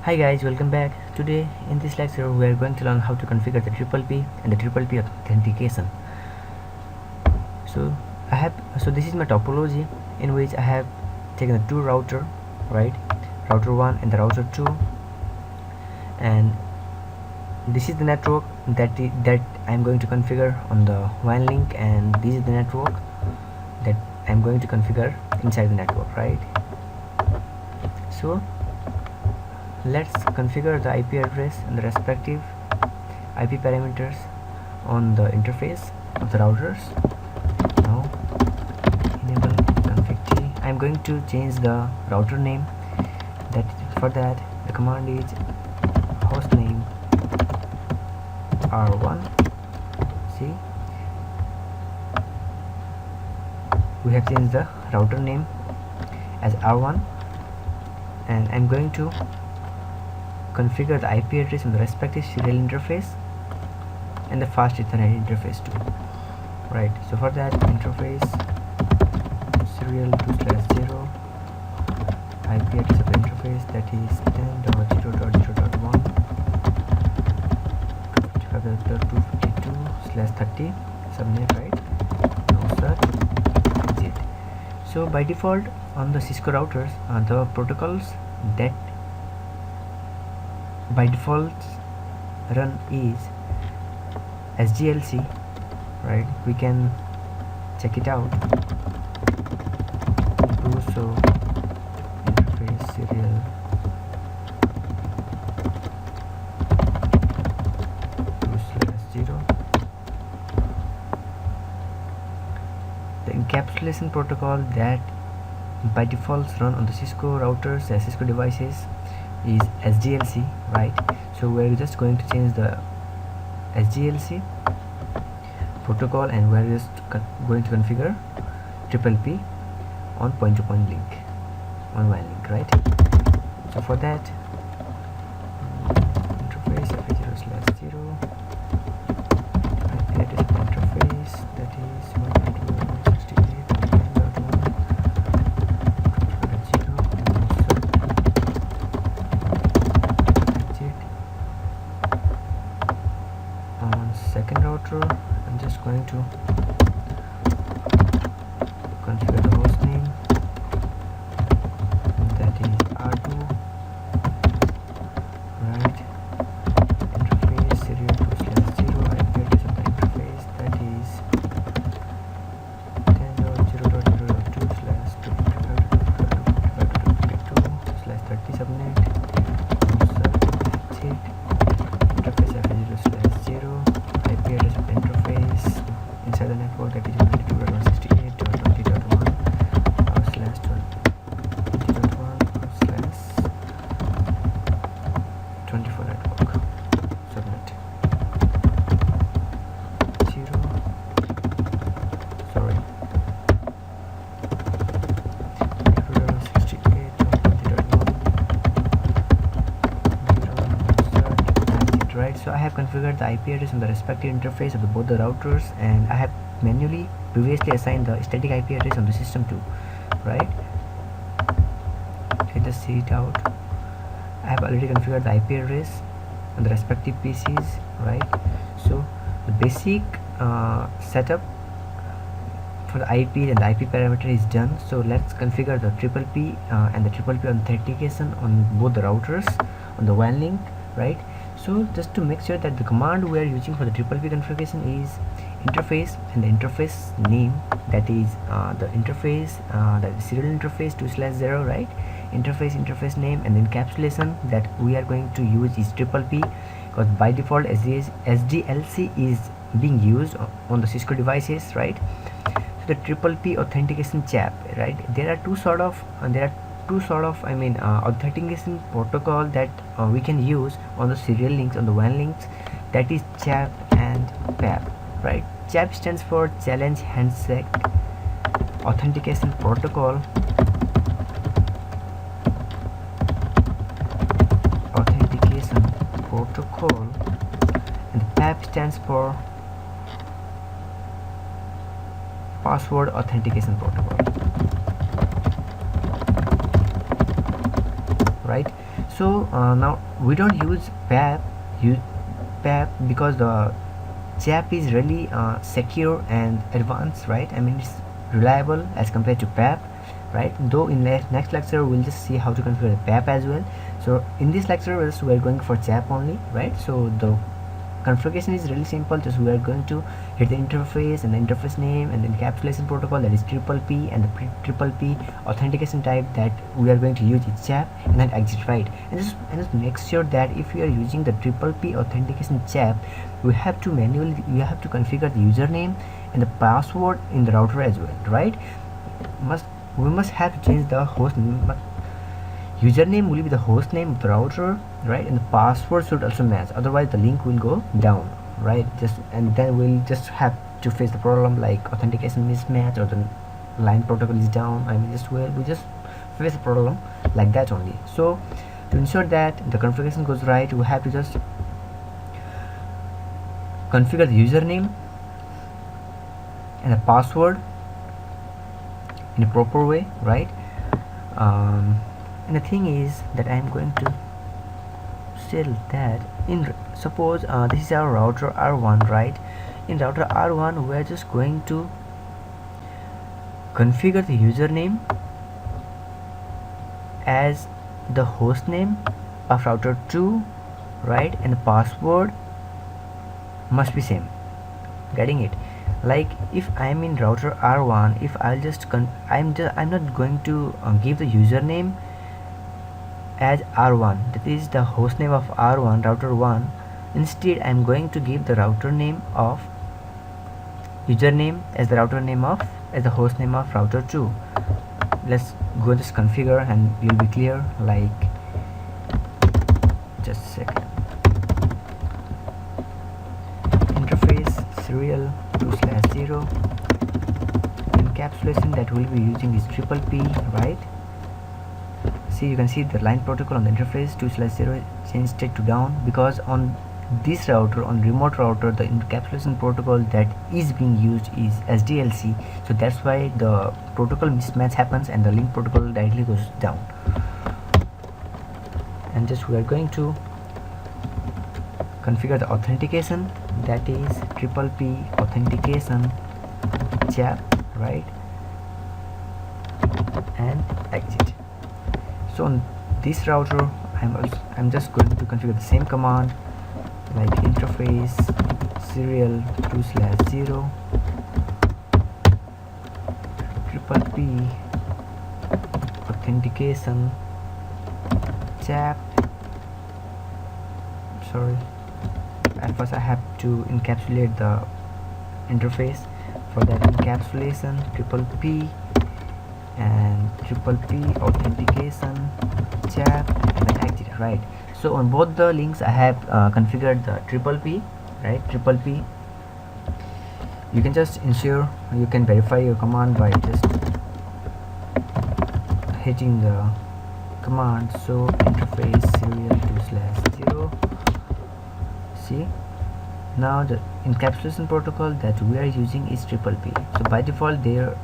Hi guys, welcome back. Today in this lecture we are going to learn how to configure the PPP and the PPP authentication. So this is my topology in which I have taken the two router, right? Router 1 and the router 2, and this is the network that I'm going to configure on the WAN link, and this is the network that I'm going to configure inside the network, right? So let's configure the IP address and the respective IP parameters on the interface of the routers. Now enable config T. I'm going to change the router name. For that the command is hostname R1. See, we have changed the router name as R1, and I'm going to configure the IP address on the respective serial interface and the fast Ethernet interface too, right? So for that, interface serial 2/0 IP address of the interface, that is 10.0.0.1 252/30 subnet, right? No sir, exit. So by default on the Cisco routers, the protocols that by default run is SGLC, right? We can check it out. So interface serial 2/0. The encapsulation protocol that by default run on the Cisco routers and Cisco devices is SGLC, right? So we're just going to change the SGLC protocol, and we're just going to configure PPP on point-to-point link on WAN link, right? So for that, interface FA0/0 IP address of interface, that is 192.168.1.0. On second router, I'm just going to configure the host name, that is R2, right? Interface serial 2/0 IP address of the interface, that is 10.0.0.2/255.255.2/30 subnet. Exit. Interface FA0/0 IP address of the interface inside the network, that is 192.168.20.1/20.1/24 network subnet 0, sorry, 192.168.20.1, right? So I have configured the IP address on the respective interface of both the routers, and I have manually previously assigned the static IP address on the system too, right? Let us see it out. I have already configured the IP address on the respective PCs, right? So the basic setup for the IP and the IP parameter is done. So let's configure the PPP and the PPP authentication on both the routers on the WAN link, right? So just to make sure that the command we are using for the PPP configuration is interface and the interface name, that is the interface, that is serial interface 2/0, right? Interface name, and the encapsulation that we are going to use is PPP, because by default SDLC is being used on the Cisco devices, right? So the PPP authentication CHAP, right? There are two sort of authentication protocol that we can use on the serial links, on the WAN links, that is CHAP and PAP, right? CHAP stands for Challenge Handshake Authentication Protocol. And the PAP stands for Password Authentication Protocol, right? So now we don't use PAP because the CHAP is really secure and advanced, right? I mean, it's reliable as compared to PAP, right? Though in the next lecture we'll just see how to configure the PAP as well. So in this lecture we're going for CHAP only, right? So the configuration is really simple. Just we are going to hit the interface and the interface name and the encapsulation protocol, that is triple P, and the triple P authentication type that we are going to use is CHAP, and then exit, right? And just make sure that if you are using the triple P authentication CHAP, we have to configure the username and the password in the router as well, right? We must have to change the host name. Username will be the host name of the router, right? And the password should also match, otherwise the link will go down, right? And then we'll just have to face the problem like authentication mismatch or the line protocol is down. I mean, we just face the problem like that only. So to ensure that the configuration goes right, we have to just configure the username and the password in a proper way, right? And the thing is that I'm going to tell that suppose this is our router R1, right? In router R1 we're just going to configure the username as the host name of router 2, right? And the password must be same. Getting it? Like if I'm in router R1, if I'm not going to give the username as R1, that is the host name of R1, router 1. Instead I'm going to give the router name of username as the host name of router 2. Let's go just configure and you'll be clear. Like, just a second. Interface serial 2/0. Encapsulation that we'll be using is triple P, right? See, you can see the line protocol on the interface 2/0 changed state to down, because on this router, on remote router, the encapsulation protocol that is being used is SDLC, so that's why the protocol mismatch happens and the link protocol directly goes down. And just we are going to configure the authentication, that is triple P authentication CHAP, right? And exit. So on this router I'm just going to configure the same command, like interface serial 2/0 triple P authentication CHAP. Sorry, at first I have to encapsulate the interface. For that encapsulation, triple P and triple P authentication CHAP, and then exit, right? So on both the links I have configured the triple P, right? Triple P, you can just ensure you can verify your command by just hitting the command. So interface serial 2/0. See, now the encapsulation protocol that we are using is triple P. So by default there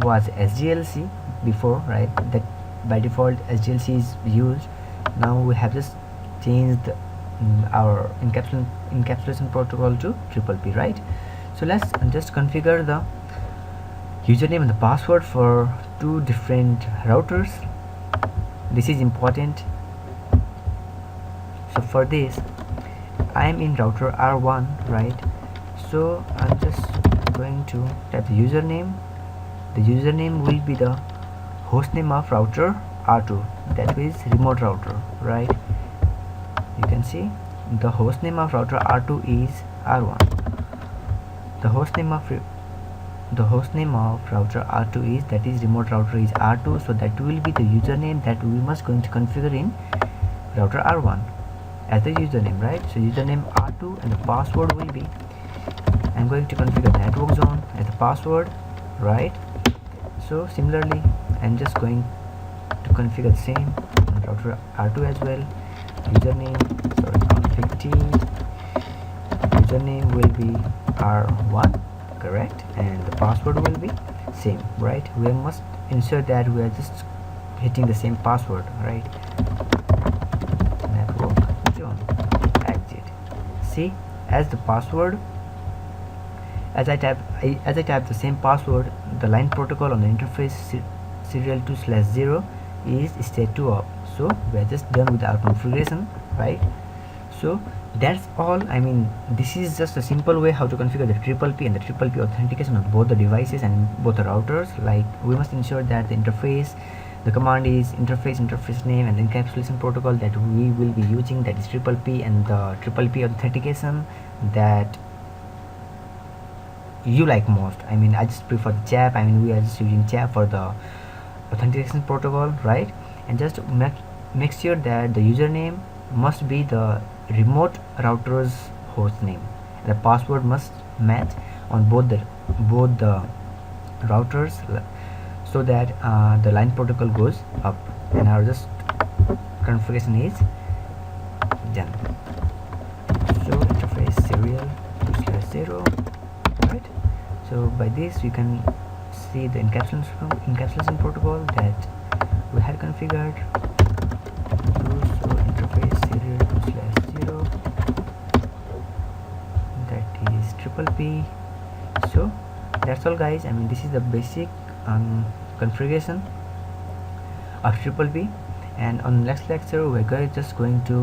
was SDLC before, right? That by default SDLC is used. Now we have just changed our encapsulation protocol to triple P, right? So let's just configure the username and the password for two different routers. This is important. So for this I am in router R1, right? So I'm just going to type the username. The username will be the host name of router R2, that is remote router, right? You can see the host name of router R2 is R1. The host name of router R2 is, that is remote router, is R2, so that will be the username that we must going to configure in router R1 as the username, right? So username R2 and the password will be, I'm going to configure network zone as the password, right? So similarly I'm just going to configure the same on router R2 as well. Username will be R1, correct, and the password will be same, right? We must ensure that we are just hitting the same password, right? see, as the password, as I type the same password, the line protocol on the interface serial 2/0 is state 2 up. So we are just done with our configuration, right? So that's all. I mean, this is just a simple way how to configure the PPP and the PPP authentication on both the devices and both the routers. Like, we must ensure that the interface, the command is interface name, and the encapsulation protocol that we will be using, that is PPP, and the PPP authentication that you like most. I mean, I just prefer CHAP. I mean, we are just using CHAP for the authentication protocol, right? And just make sure that the username must be the remote router's host name, and the password must match on both the routers, so that the line protocol goes up, and our just configuration is done. So interface serial 2/0, right? So by this you can see the encapsulation protocol that we had configured. So interface serial 2/0, that is PPP. So that's all, guys. I mean, this is the basic configuration of PPP, and on next lecture we're just going to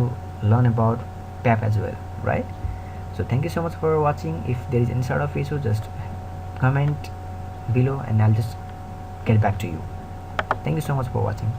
learn about PAP as well, right? So thank you so much for watching. If there is any sort of issue, just comment below and I'll just get back to you. Thank you so much for watching.